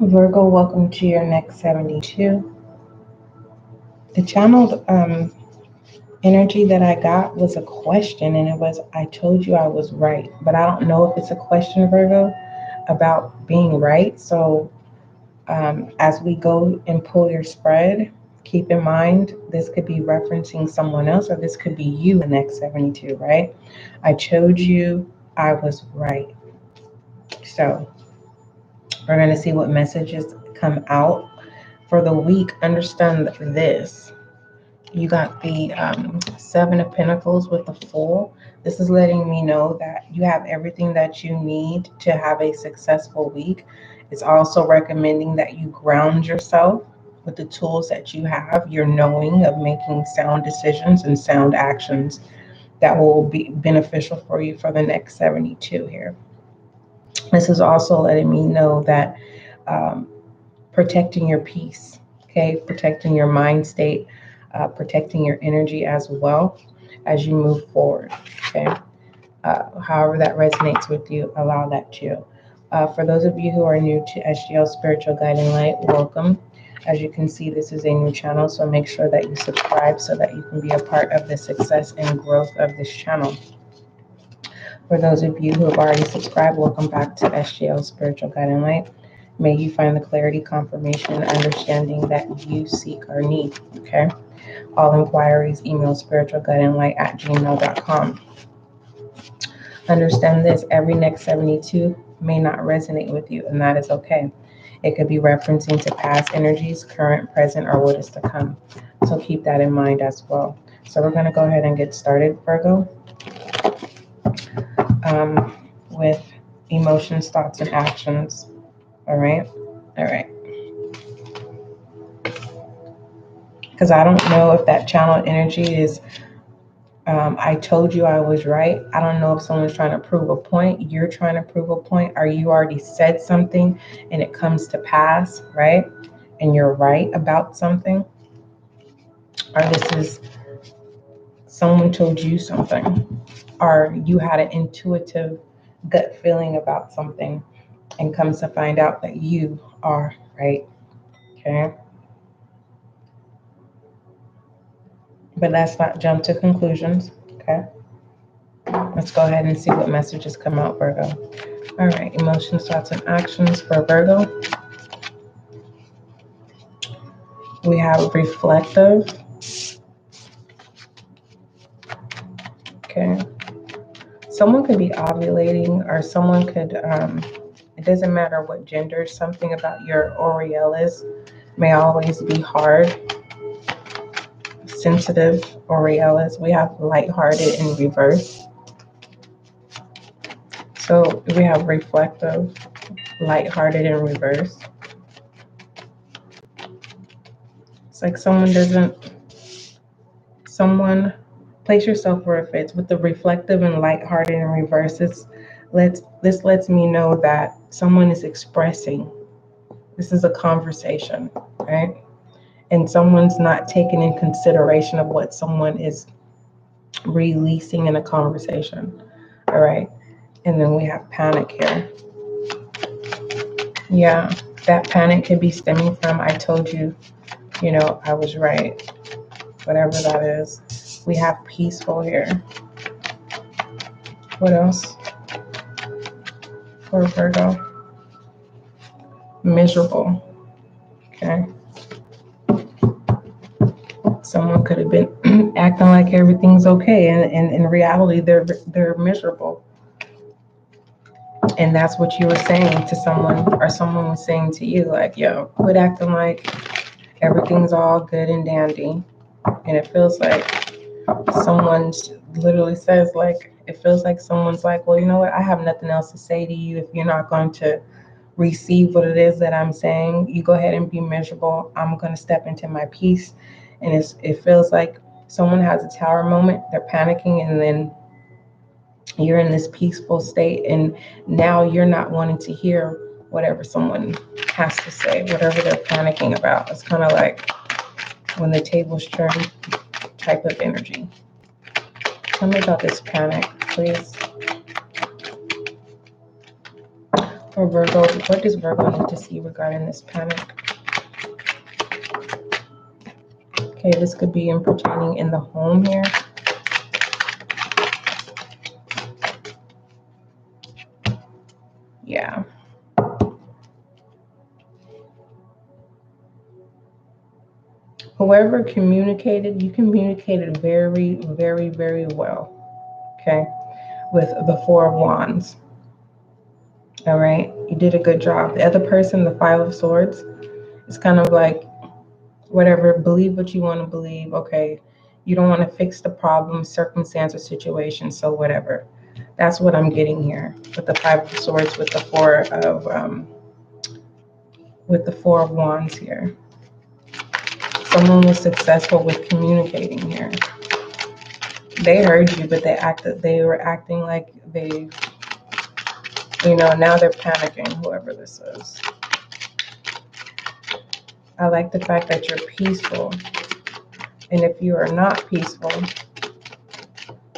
Virgo, welcome to your next 72. The channeled energy that I got was a question, and it was, I told you I was right. But I don't know if it's a question, Virgo, about being right. So as we go and pull your spread, keep in mind this could be referencing someone else, or this could be you in the next 72, right? I told you I was right. So we're going to see what messages come out for the week. Understand this. You got the Seven of Pentacles with the Fool. This is letting me know that you have everything that you need to have a successful week. It's also recommending that you ground yourself with the tools that you have. You're knowing of making sound decisions and sound actions that will be beneficial for you for the next 72 here. This is also letting me know that um, protecting your peace, okay, protecting your mind state, protecting your energy as well as you move forward, okay. However that resonates with you, allow that to. For those of you who are new to SGL Spiritual Guiding Light, welcome. As you can see, this is a new channel, so make sure that you subscribe so that you can be a part of the success and growth of this channel. For those of you who have already subscribed, welcome back to SGL Spiritual Guiding Light. May you find the clarity, confirmation, understanding that you seek or need, okay? All inquiries, email spiritualguidinglight@gmail.com. Understand this, every next 72 may not resonate with you, and that is okay. It could be referencing to past energies, current, present, or what is to come. So keep that in mind as well. So we're going to go ahead and get started, Virgo, with emotions, thoughts, and actions. All right? All right. Because I don't know if that channel energy is I told you I was right. I don't know if someone's trying to prove a point. You're trying to prove a point, or you already said something and it comes to pass, right? And you're right about something. Or this is someone told you something, or you had an intuitive gut feeling about something and comes to find out that you are right. Okay. But let's not jump to conclusions. Okay. Let's go ahead and see what messages come out, Virgo. All right, emotions, thoughts, and actions for Virgo. We have reflective. Okay. Someone could be ovulating, or someone could, it doesn't matter what gender, something about your Aureoles may always be hard. Sensitive Aureoles. We have lighthearted in reverse. So we have reflective, lighthearted in reverse. It's like someone place yourself where it fits. With the reflective and lighthearted in reverse, this lets me know that someone is expressing. This is a conversation, right? And someone's not taking in consideration of what someone is releasing in a conversation. All right. And then we have panic here. Yeah, that panic could be stemming from, I told you, I was right. Whatever that is. We have peaceful here. What else for Virgo? Miserable. Okay. Someone could have been acting like everything's okay, and in reality, they're miserable. And that's what you were saying to someone, or someone was saying to you, like, yo, quit acting like everything's all good and dandy. And it feels like someone's literally says, like, it feels like someone's like, well, you know what? I have nothing else to say to you. If you're not going to receive what it is that I'm saying, you go ahead and be miserable. I'm going to step into my peace. And it feels like someone has a tower moment. They're panicking, and then you're in this peaceful state, and now you're not wanting to hear whatever someone has to say, whatever they're panicking about. It's kind of like when the tables turn type of energy. Tell me about this panic, please. For Virgo, what does Virgo need to see regarding this panic? Okay, this could be pertaining in the home here. Yeah. Whoever communicated, you communicated very, very, very well. Okay, with the Four of Wands. All right, you did a good job. The other person, the Five of Swords, it's kind of like, whatever, believe what you want to believe. Okay, you don't want to fix the problem, circumstance, or situation, so whatever. That's what I'm getting here with the Five of Swords, with the Four of Wands here. Someone was successful with communicating here. They heard you, but they were acting like they, now they're panicking, whoever this is. I like the fact that you're peaceful. And if you are not peaceful,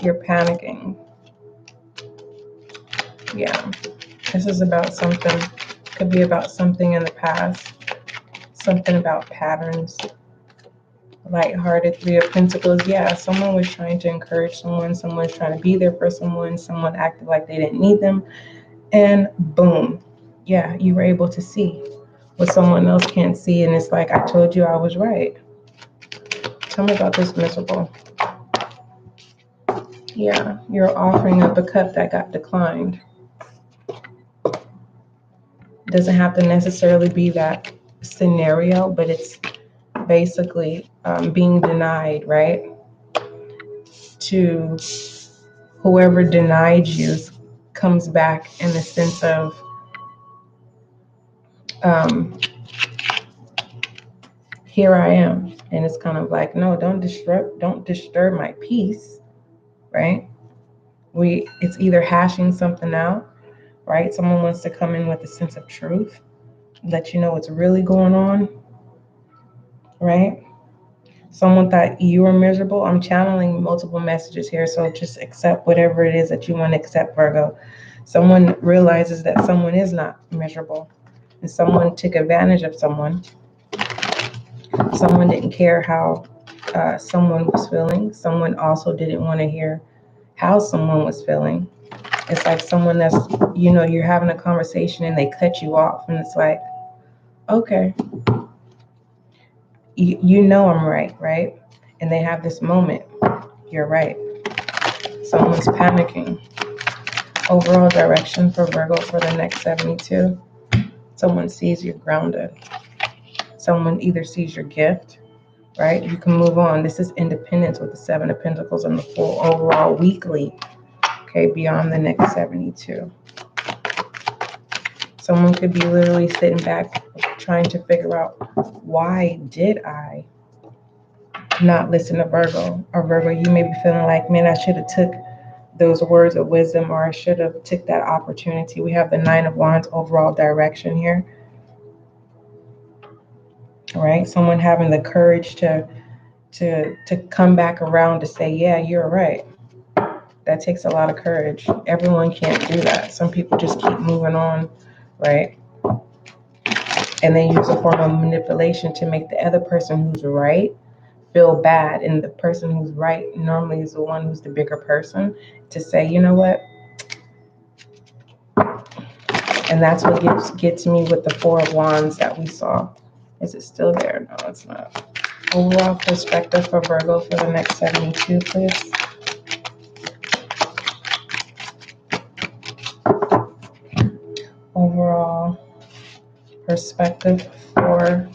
you're panicking. Yeah. This is about something, could be about something in the past. Something about patterns. Lighthearted, Three of Pentacles. Yeah, someone was trying to encourage someone. Someone's trying to be there for someone. Someone acted like they didn't need them. And boom. Yeah, you were able to see what someone else can't see. And it's like, I told you I was right. Tell me about this miserable. Yeah, you're offering up a cup that got declined. Doesn't have to necessarily be that scenario, but it's basically being denied, right? To whoever denied you comes back in the sense of here I am. And it's kind of like, no, don't disturb my peace, right? It's either hashing something out, right? Someone wants to come in with a sense of truth, let you know what's really going on, right? Someone thought you were miserable. I'm channeling multiple messages here, so just accept whatever it is that you want to accept, Virgo. Someone realizes that someone is not miserable, and someone took advantage of someone. Someone didn't care how someone was feeling. Someone also didn't want to hear how someone was feeling. It's like someone that's, you're having a conversation and they cut you off, and it's like, okay, you know I'm right? And they have this moment, you're right. Someone's panicking. Overall direction for Virgo for the next 72. Someone sees you're grounded. Someone either sees your gift, right? You can move on. This is independence with the Seven of Pentacles and the full overall weekly, okay, beyond the next 72. Someone could be literally sitting back trying to figure out, why did I not listen to Virgo? Or Virgo, you may be feeling like, man, I should have took those words of wisdom, or I should have took that opportunity. We have the Nine of Wands overall direction here. All right, someone having the courage to come back around to say, yeah, you're right. That takes a lot of courage. Everyone can't do that. Some people just keep moving on, right? And they use a form of manipulation to make the other person who's right feel bad. And the person who's right normally is the one who's the bigger person, to say, you know what? And that's what gets me with the Four of Wands that we saw. Is it still there? No, it's not. Overall perspective for Virgo for the next 72, please. Overall perspective for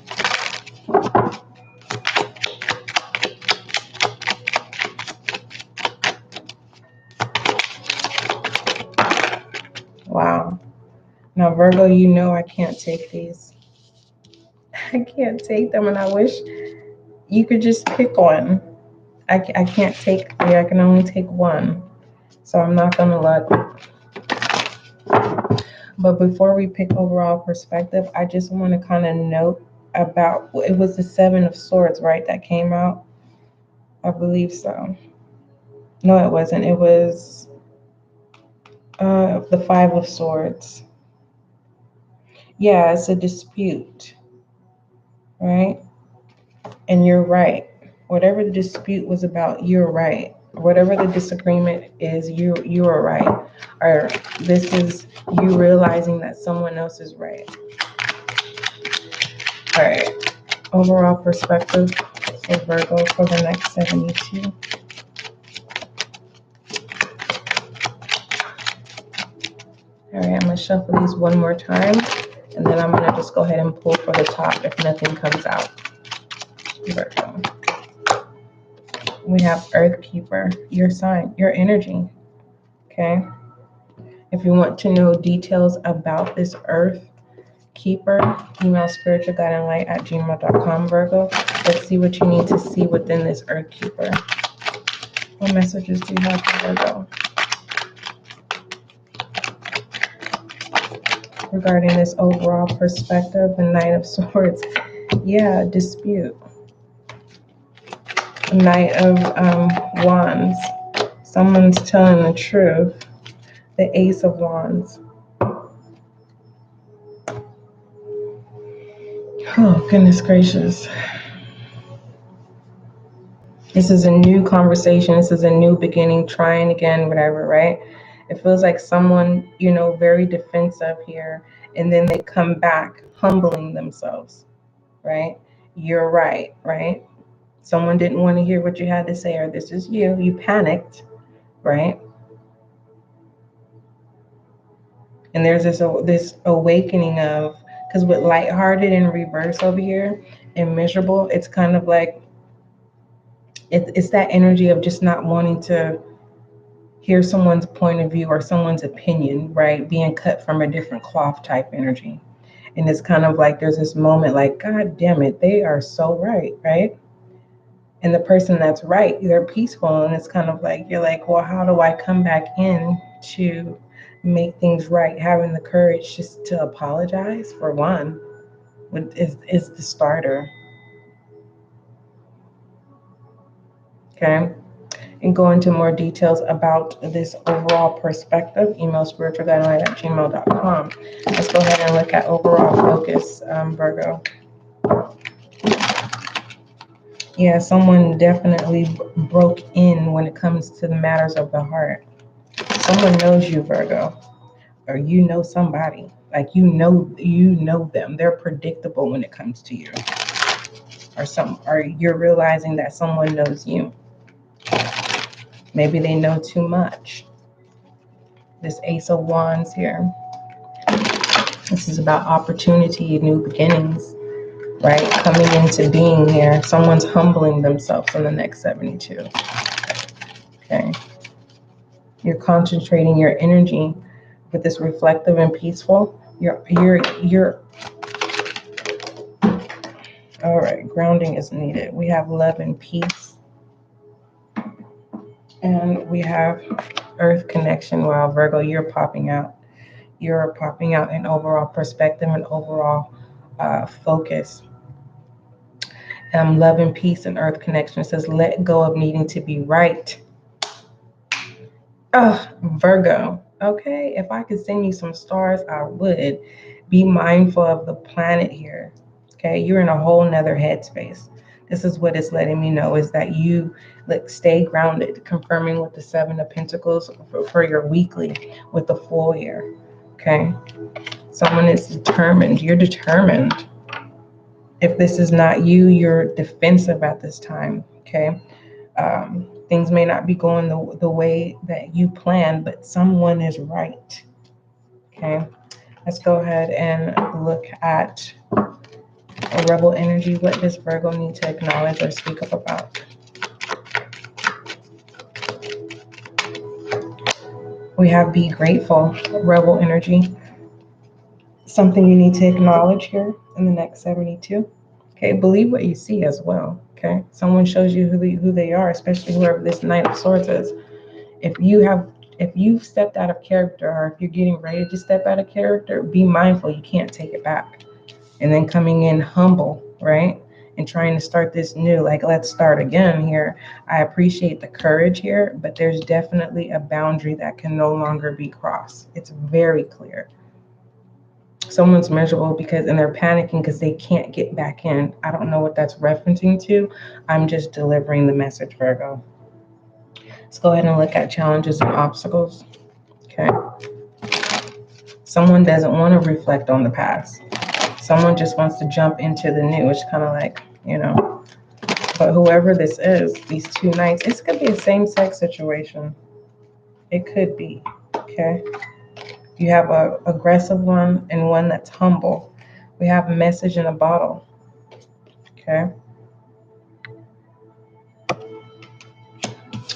wow. Now, Virgo, I can't take these. I can't take them, and I wish you could just pick one. I can't take three. I can only take one. So I'm not going to let. But before we pick overall perspective, I just want to kind of note about, it was the Seven of Swords, right, that came out? I believe so. No, it wasn't. It was the Five of Swords. Yeah, it's a dispute, right? And you're right. Whatever the dispute was about, you're right. Whatever the disagreement is, you are right. Or this is you realizing that someone else is right. All right. Overall perspective for Virgo for the next 72. All right, I'm going to shuffle these one more time, and then I'm going to just go ahead and pull for the top if nothing comes out. Virgo. We have Earth Keeper, your sign, your energy. Okay. If you want to know details about this Earth Keeper, email spiritualguideandlight@gmail.com, Virgo. Let's see what you need to see within this Earth Keeper. What messages do you have for Virgo regarding this overall perspective? The Knight of Swords. Yeah, dispute. Knight of Wands. Someone's telling the truth. The Ace of Wands. Oh, goodness gracious. This is a new conversation. This is a new beginning, trying again, whatever, right? It feels like someone, very defensive here, and then they come back humbling themselves, right? You're right, right? Someone didn't want to hear what you had to say, or this is you. You panicked, right? And there's this awakening of, because with lighthearted in reverse over here and miserable, it's kind of like, it's that energy of just not wanting to hear someone's point of view or someone's opinion, right? Being cut from a different cloth type energy. And it's kind of like there's this moment like, God damn it, they are so right, right? And the person that's right, they're peaceful. And it's kind of like, you're like, well, how do I come back in to make things right? Having the courage just to apologize, for one, is the starter. Okay. And go into more details about this overall perspective, email spiritualguideline@gmail.com. Let's go ahead and look at overall focus, Virgo. Yeah, someone definitely broke in when it comes to the matters of the heart. Someone knows you, Virgo, or you know somebody. Like you know them. They're predictable when it comes to you. Or you're realizing that someone knows you. Maybe they know too much. This Ace of Wands here. This is about opportunity, new beginnings, right? Coming into being here. Someone's humbling themselves in the next 72. Okay. You're concentrating your energy with this reflective and peaceful. You're all right, grounding is needed. We have love and peace. And we have earth connection. Wow, Virgo, you're popping out. You're popping out in overall perspective and overall focus. Love and peace and earth connection says, let go of needing to be right. Virgo. Okay, if I could send you some stars, I would. Be mindful of the planet here. Okay, you're in a whole nother headspace. This is what it's letting me know, is that you stay grounded, confirming with the Seven of Pentacles for your weekly with the full here. Okay, someone is determined. You're determined. If this is not you, you're defensive at this time. Okay, things may not be going the way that you planned, but someone is right. Okay, let's go ahead and look at a rebel energy. What does Virgo need to acknowledge or speak up about? We have be grateful, rebel energy. Something you need to acknowledge here in the next 72. Okay, believe what you see as well. Okay, someone shows you who they are, especially whoever this Knight of Swords is. If you've stepped out of character, or if you're getting ready to step out of character, be mindful you can't take it back. And then coming in humble, right? And trying to start this new, like, let's start again here. I appreciate the courage here, but there's definitely a boundary that can no longer be crossed. It's very clear. Someone's miserable and they're panicking because they can't get back in. I don't know what that's referencing to. I'm just delivering the message, Virgo. Let's go ahead and look at challenges and obstacles. Okay. Someone doesn't want to reflect on the past. Someone just wants to jump into the new. It's kind of like, but whoever this is, these two knights, this could be a same-sex situation. It could be, okay? You have an aggressive one and one that's humble. We have a message in a bottle, okay?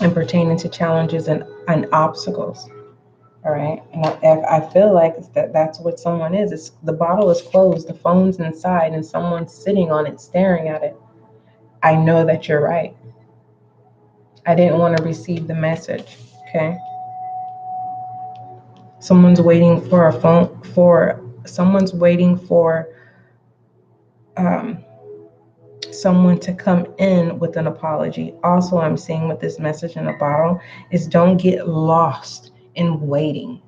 And pertaining to challenges and obstacles, all right? And I feel like that's what someone is. The bottle is closed, the phone's inside, and someone's sitting on it, staring at it. I know that you're right. I didn't want to receive the message, okay? Someone's waiting for someone to come in with an apology. Also, I'm seeing with this message in a bottle is don't get lost in waiting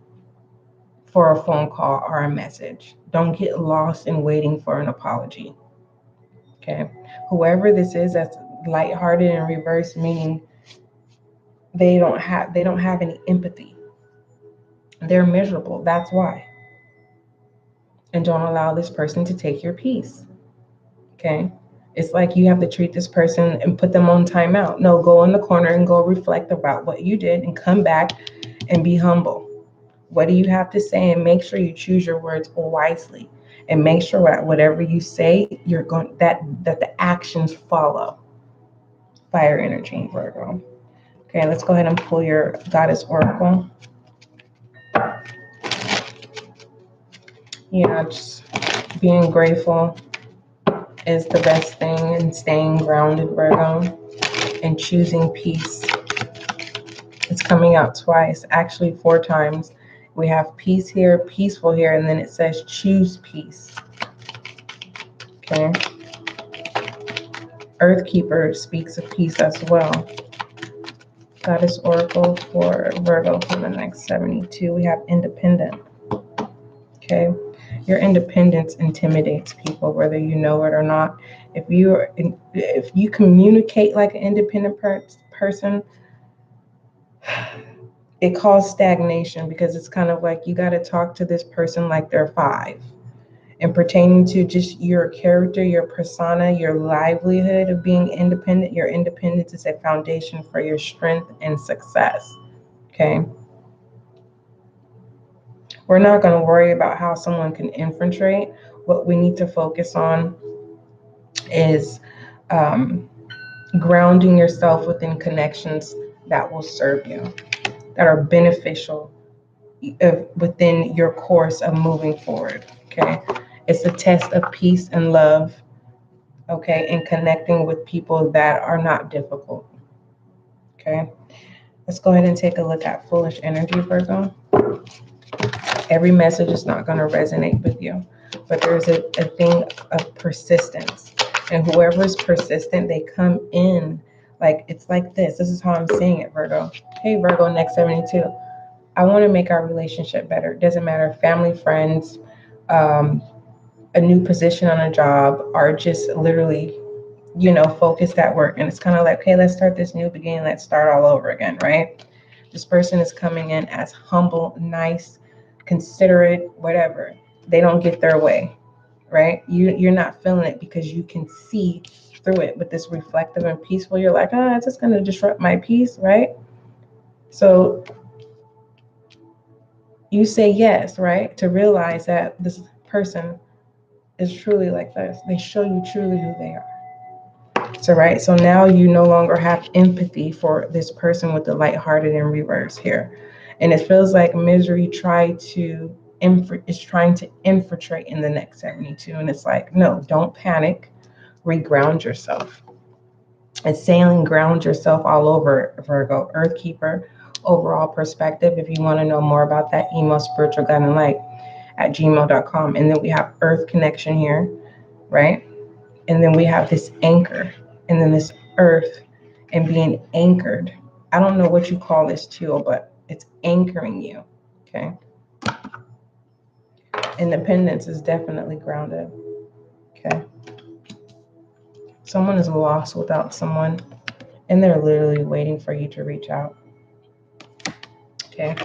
for a phone call or a message. Don't get lost in waiting for an apology. Okay. Whoever this is that's lighthearted in reverse, meaning they don't have any empathy. They're miserable. That's why. And don't allow this person to take your peace. Okay. It's like you have to treat this person and put them on timeout. No, go in the corner and go reflect about what you did and come back and be humble. What do you have to say? And make sure you choose your words wisely. And make sure that whatever you say, that the actions follow. Fire energy, Virgo. Okay, let's go ahead and pull your Goddess Oracle. Yeah, just being grateful is the best thing, and staying grounded, Virgo, and choosing peace. It's coming out twice, actually 4 times. We have peace here, peaceful here, and then it says choose peace. Okay. Earthkeeper speaks of peace as well. Goddess Oracle for Virgo for the next 72. We have independent. Okay. Your independence intimidates people, whether you know it or not. If you communicate like an independent person, it causes stagnation, because it's kind of like you got to talk to this person like they're 5. And pertaining to just your character, your persona, your livelihood of being independent, your independence is a foundation for your strength and success. Okay. We're not going to worry about how someone can infiltrate. What we need to focus on is grounding yourself within connections that will serve you, that are beneficial within your course of moving forward. Okay. It's a test of peace and love. Okay. And connecting with people that are not difficult. Okay. Let's go ahead and take a look at foolish energy, Virgo. Every message is not going to resonate with you, but there's a thing of persistence. And whoever is persistent, they come in like, it's like this. This is how I'm seeing it, Virgo. Hey, Virgo, next 72. I want to make our relationship better. It doesn't matter, family, friends, a new position on a job, or just literally, focused at work. And it's kind of like, okay, let's start this new beginning. Let's start all over again, right? This person is coming in as humble, nice, considerate, whatever. They don't get their way, right? You're not feeling it because you can see through it. With this reflective and peaceful, you're like, it's just going to disrupt my peace, right? So you say yes, right? To realize that this person is truly like this. They show you truly who they are. So, right. So now you no longer have empathy for this person with the lighthearted in reverse here. And it feels like misery is trying to infiltrate in the next 72. And it's like, no, don't panic. Reground yourself. It's saying ground yourself all over, Virgo. Earthkeeper, overall perspective. If you want to know more about that, email spiritualguideandlight@gmail.com. And then we have earth connection here, right? And then we have this anchor, and then this earth, and being anchored. I don't know what you call this tool, but it's anchoring you. Okay. Independence is definitely grounded. Okay. Someone is lost without someone, and they're literally waiting for you to reach out. Okay.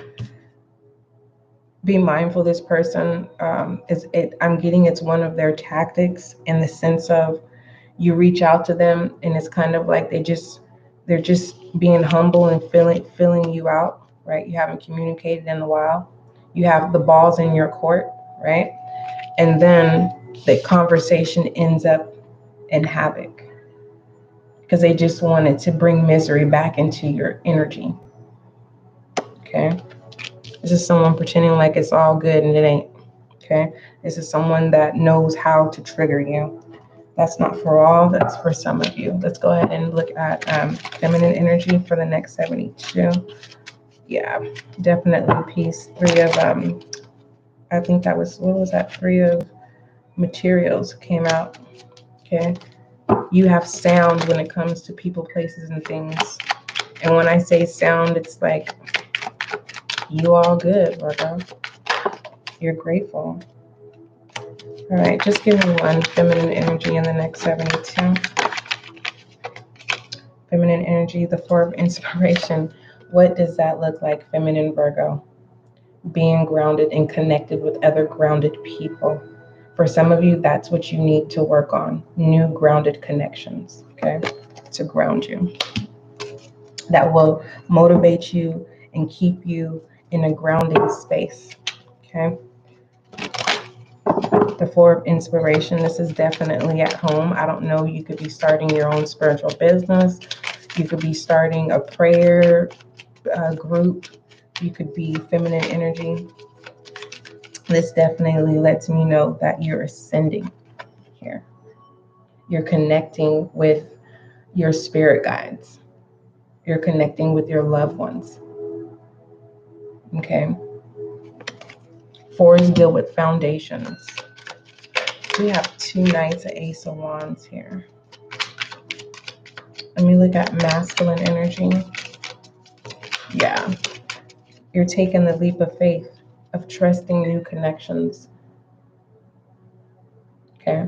Be mindful. This person I'm getting it's one of their tactics, in the sense of you reach out to them and it's kind of like they're just being humble and filling you out, right? You haven't communicated in a while. You have the balls in your court, right? And then the conversation ends up in havoc because they just wanted to bring misery back into your energy. Okay. This is someone pretending like it's all good and it ain't. Okay. This is someone that knows how to trigger you. That's not for all. That's for some of you. Let's go ahead and look at feminine energy for the next 72. Yeah, definitely peace. Three of I think that was, what was that? Three of materials came out. Okay. You have sound when it comes to people, places, and things. And when I say sound, it's like you all good, Virgo. You're grateful. All right, just give me one feminine energy in the next 72. Feminine energy, the Four of Inspiration. What does that look like, feminine Virgo? Being grounded and connected with other grounded people. For some of you, that's what you need to work on. New grounded connections, okay? To ground you. That will motivate you and keep you in a grounding space, okay? The Four of Inspiration, this is definitely at home. I don't know, you could be starting your own spiritual business. You could be starting a prayer group. You could be feminine energy. This definitely lets me know that you're ascending here. You're connecting with your spirit guides. You're connecting with your loved ones. Okay. Fours deal with foundations. We have two Knights of Ace of Wands here. Let me look at masculine energy. Yeah. You're taking the leap of faith of trusting new connections. Okay.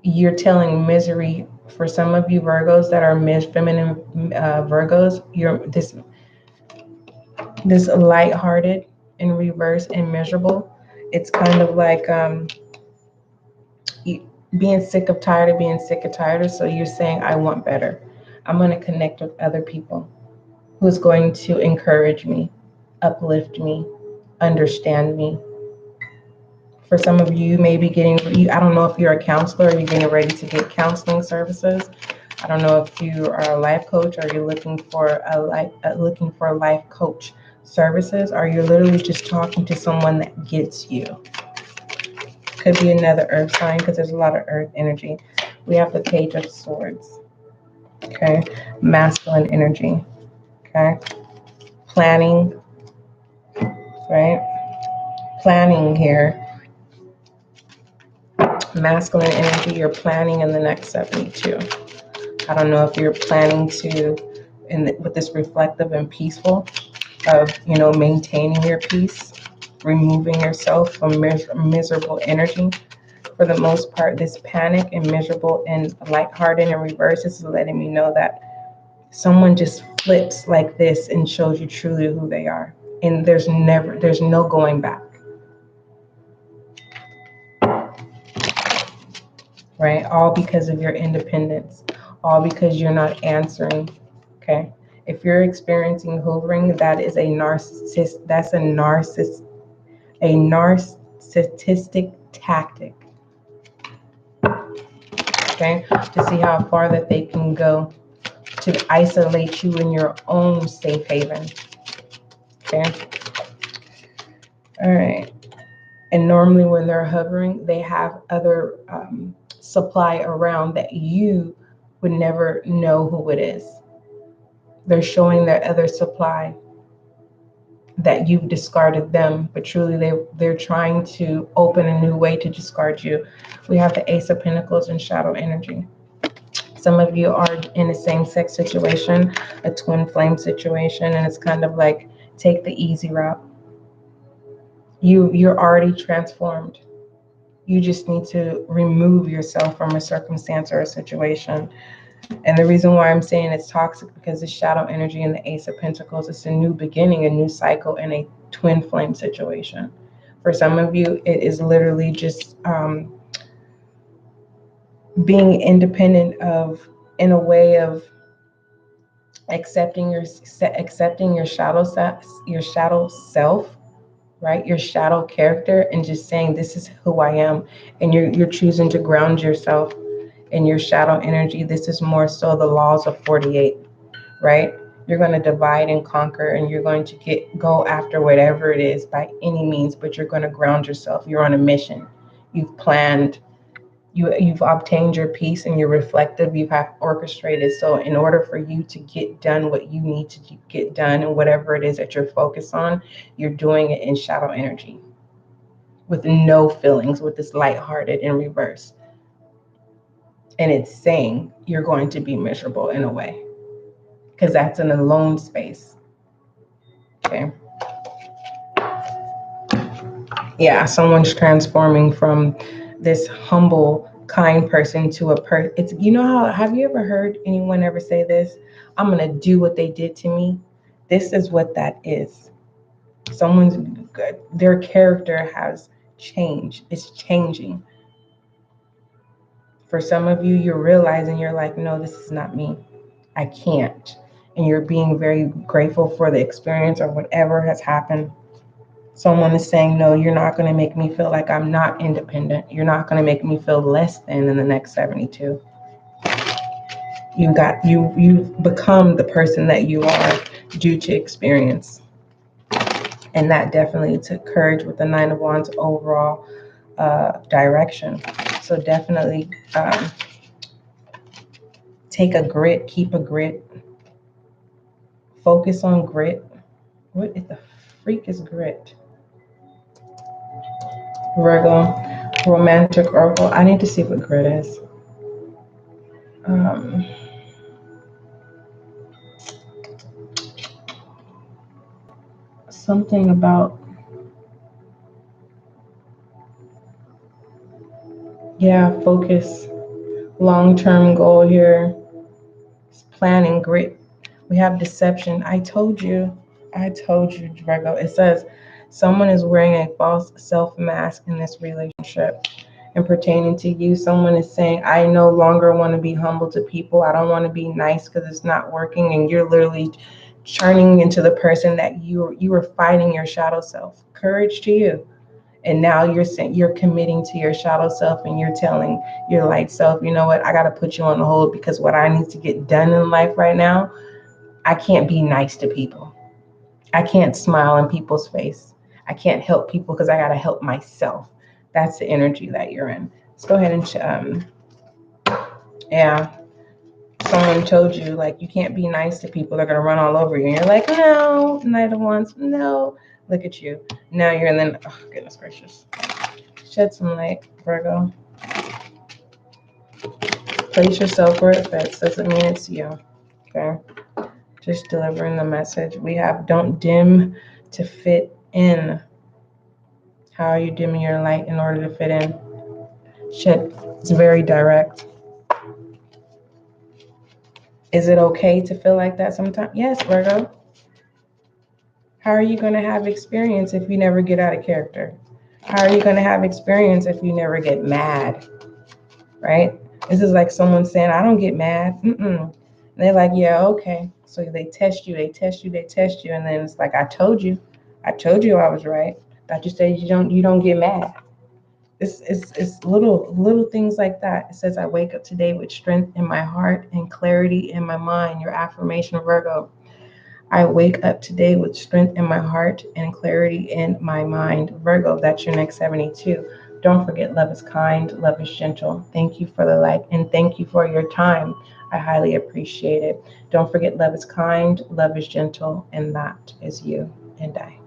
You're telling misery. For some of you Virgos that are feminine Virgos, you're this lighthearted in reverse and miserable. It's kind of like being sick of tired of being sick of tired. So you're saying, I want better. I'm going to connect with other people who's going to encourage me, uplift me, understand me. For some of you, maybe I don't know if you're a counselor or you're getting ready to get counseling services. I don't know if you are a life coach or you're looking for a life coach services, or you're literally just talking to someone that gets you. Could be another earth sign because there's a lot of earth energy. We have the Page of Swords. Okay. Masculine energy. Okay. Planning. Right? Planning here. Masculine energy, you're planning in the next 72. I don't know if you're planning to, with this reflective and peaceful, of, maintaining your peace, removing yourself from miserable energy. For the most part, this panic and miserable and lighthearted and reverse, this is letting me know that someone just flips like this and shows you truly who they are. And there's no going back. Right? All because of your independence. All because you're not answering. Okay? If you're experiencing hoovering, that is a narcissist. That's a narcissistic tactic. Okay? To see how far that they can go to isolate you in your own safe haven. Okay? All right. And normally when they're hovering, they have other supply around that you would never know who it is. They're showing their other supply that you've discarded them, but truly they're trying to open a new way to discard you. We have the Ace of Pentacles and shadow energy. Some of you are in a same-sex situation, a twin flame situation, and it's kind of like take the easy route. You're already transformed. You just need to remove yourself from a circumstance or a situation. And the reason why I'm saying it's toxic, because it's shadow energy in the Ace of Pentacles. It's a new beginning, a new cycle in a twin flame situation. For some of you, it is literally just being independent of, in a way of accepting your shadow self, right? Your shadow character, and just saying, this is who I am. And you're choosing to ground yourself in your shadow energy. This is more so the laws of 48, right? You're going to divide and conquer, and you're going to go after whatever it is by any means, but you're going to ground yourself. You're on a mission. You've planned. You've obtained your peace, and you're reflective. You have orchestrated. So in order for you to get done what you need to get done, and whatever it is that you're focused on, you're doing it in shadow energy with no feelings, with this lighthearted in reverse. And it's saying you're going to be miserable in a way, because that's an alone space. Okay. Yeah, someone's transforming from this humble, kind person to a person. It's, you know how, have you ever heard anyone ever say this? I'm going to do what they did to me. This is what that is. Someone's good. Their character has changed. It's changing. For some of you, you're realizing, you're like, no, this is not me. I can't. And you're being very grateful for the experience or whatever has happened. Someone is saying, no, you're not going to make me feel like I'm not independent. You're not going to make me feel less than in the next 72. You've become the person that you are due to experience. And that definitely took courage with the Nine of Wands overall direction. So definitely take a grit, keep a grit, focus on grit. What the freak is grit? Virgo, romantic oracle. I need to see what grit is. Something about, focus, long-term goal here. It's planning, grit. We have deception. I told you, Virgo. It says someone is wearing a false self-mask in this relationship. And pertaining to you, someone is saying, I no longer want to be humble to people. I don't want to be nice because it's not working. And you're literally turning into the person that you were fighting your shadow self. Courage to you. And now you're committing to your shadow self, and you're telling your light self, you know what, I got to put you on hold, because what I need to get done in life right now, I can't be nice to people. I can't smile in people's face. I can't help people because I got to help myself. That's the energy that you're in. Let's go ahead and, someone told you, like, you can't be nice to people. They're going to run all over you. And you're like, no, Knight of Wands, no. Look at you. Now you're in the, oh, goodness gracious. Shed some light, Virgo. Place yourself where it fits. Doesn't mean it's you. Okay? Just delivering the message. We have don't dim to fit in. How are you dimming your light in order to fit in? Shit, it's very direct. Is it okay to feel like that sometimes? Yes, Virgo. How are you going to have experience if you never get out of character? How are you going to have experience if you never get mad? Right? This is like someone saying, I don't get mad. And they're like, yeah, okay. So they test you. And then it's like, I told you I was right. Thought you said you don't get mad. It's little things like that. It says, I wake up today with strength in my heart and clarity in my mind. Your affirmation, Virgo. I wake up today with strength in my heart and clarity in my mind. Virgo, that's your next 72. Don't forget, love is kind, love is gentle. Thank you for the light, and thank you for your time. I highly appreciate it. Don't forget, love is kind, love is gentle, and that is you and I.